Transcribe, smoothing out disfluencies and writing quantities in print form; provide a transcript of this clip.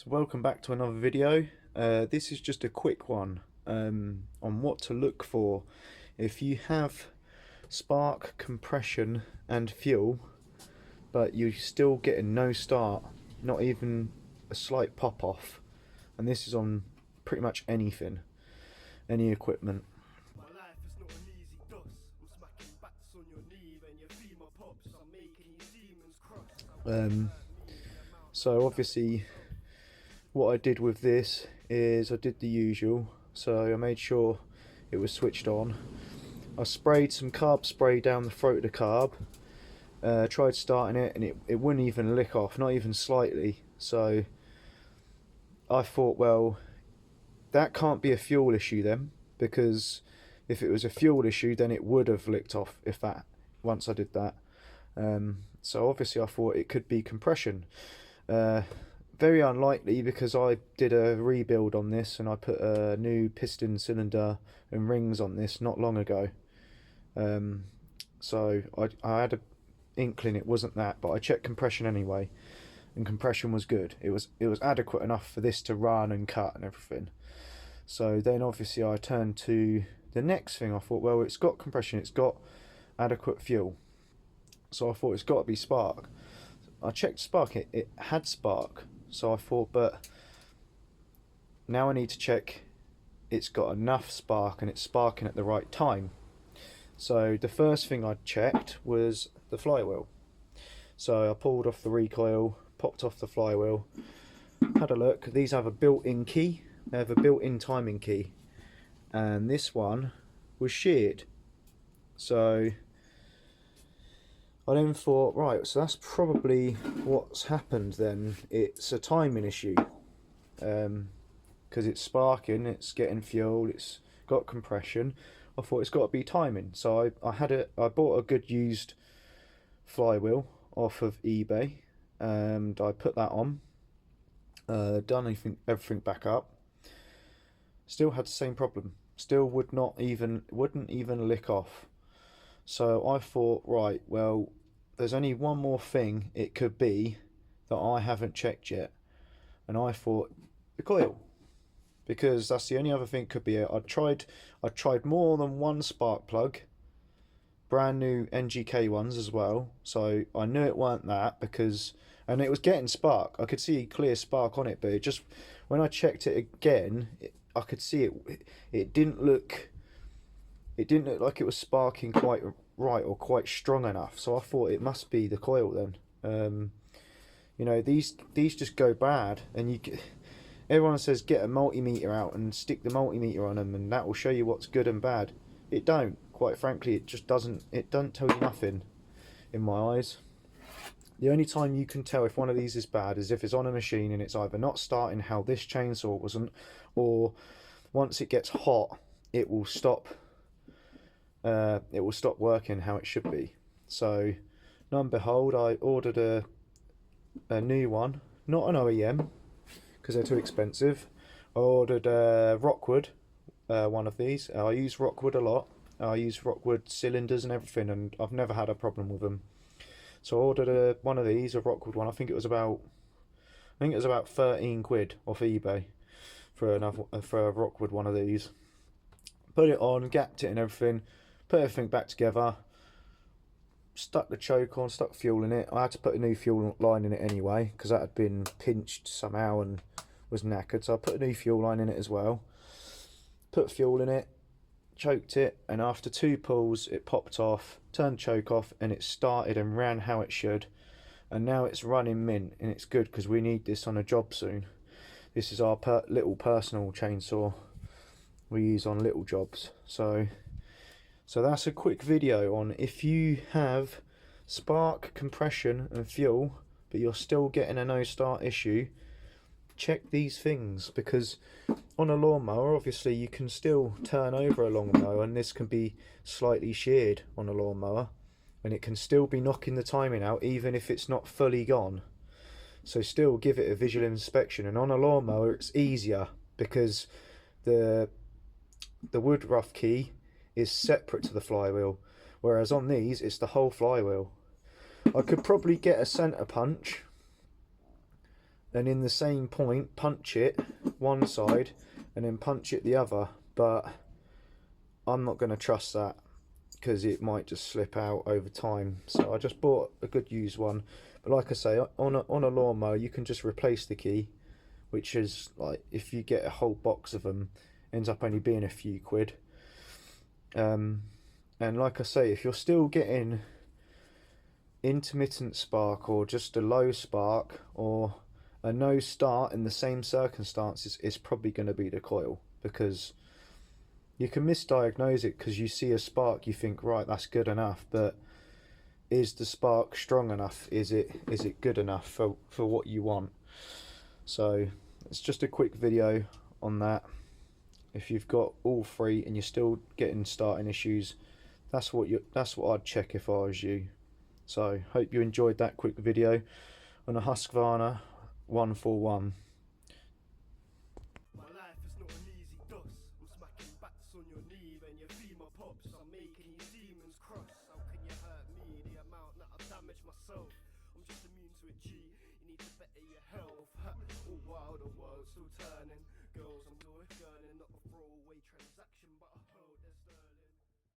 So welcome back to another video. This is just a quick one on what to look for if you have spark, compression and fuel, but you're still getting no start, not even a slight pop off. And this is on pretty much anything, any equipment. So obviously what I did with this is I did the usual. So I made sure it was switched on. I sprayed some carb spray down the throat of the carb. Tried starting it and it wouldn't even lick off, not even slightly. So I thought, well, that can't be a fuel issue then, because if it was a fuel issue then it would have licked off once I did that. So obviously I thought it could be compression. Very unlikely, because I did a rebuild on this and I put a new piston cylinder and rings on this not long ago. So I had an inkling it wasn't that, but I checked compression anyway, and compression was good. It was adequate enough for this to run and cut and everything. So then obviously I turned to the next thing. I thought, well, it's got compression, it's got adequate fuel, so I thought it's got to be spark. I checked spark, it had spark. So I thought, but now I need to check it's got enough spark and it's sparking at the right time. So the first thing I checked was the flywheel. So I pulled off the recoil, popped off the flywheel, had a look. These have a built-in key, they have a built-in timing key, and this one was sheared. So I then thought, right, so that's probably what's happened then. It's a timing issue, because it's sparking, it's getting fuel, it's got compression. I thought it's got to be timing. So I bought a good used flywheel off of eBay, and I put that on, done everything back up. Still had the same problem. Still wouldn't even lick off. So I thought, right, well, there's only one more thing it could be that I haven't checked yet. And I thought, the coil. Because that's the only other thing it could be. I tried more than one spark plug, brand new NGK ones as well. So I knew it weren't that, and it was getting spark. I could see clear spark on it, but it just, when I checked it again, I could see it didn't look like it was sparking quite right or quite strong enough. So I thought it must be the coil then. You know, these just go bad, and everyone says get a multimeter out and stick the multimeter on them and that will show you what's good and bad. It don't, quite frankly. It just doesn't tell you nothing in my eyes. The only time you can tell if one of these is bad is if it's on a machine and it's either not starting how this chainsaw wasn't, or once it gets hot it will stop working how it should be. So lo and behold, I ordered a new one, not an OEM because they're too expensive. I ordered Rockwood, one of these. I use Rockwood a lot. I use Rockwood cylinders and everything, and I've never had a problem with them. So I ordered one of these, a Rockwood one. I think it was about 13 quid off eBay for a Rockwood one of these. Put it on, gapped it and everything, put everything back together, stuck the choke on, stuck fuel in it. I had to put a new fuel line in it anyway, because that had been pinched somehow and was knackered. So I put a new fuel line in it as well. Put fuel in it, choked it, and after 2 pulls it popped off, turned the choke off, and it started and ran how it should. And now it's running mint, and it's good because we need this on a job soon. This is our little personal chainsaw we use on little jobs. So that's a quick video on if you have spark, compression and fuel but you're still getting a no start issue. Check these things, because on a lawnmower obviously you can still turn over a lawnmower, and this can be slightly sheared on a lawnmower and it can still be knocking the timing out even if it's not fully gone. So still give it a visual inspection. And on a lawnmower it's easier because the wood rough key is separate to the flywheel, whereas on these it's the whole flywheel. I could probably get a centre punch and in the same point punch it one side and then punch it the other, but I'm not going to trust that because it might just slip out over time. So I just bought a good used one. But like I say, on a lawnmower you can just replace the key, which is like, if you get a whole box of them, ends up only being a few quid. And like I say, if you're still getting intermittent spark or just a low spark or a no start in the same circumstances, it's probably going to be the coil, because you can misdiagnose it because you see a spark, you think, right, that's good enough, but is the spark strong enough? Is it good enough for what you want? So it's just a quick video on that. If you've got all three and you're still getting starting issues, that's what I'd check if I was you. So hope you enjoyed that quick video on a Husqvarna 141. My life is not an easy dos. I'm smacking bats on your knee when you feed my pops. I'm making your demons cross. How can you hurt me? The amount that I've damaged myself. I'm just immune to it, G. You need to better your health. All while the world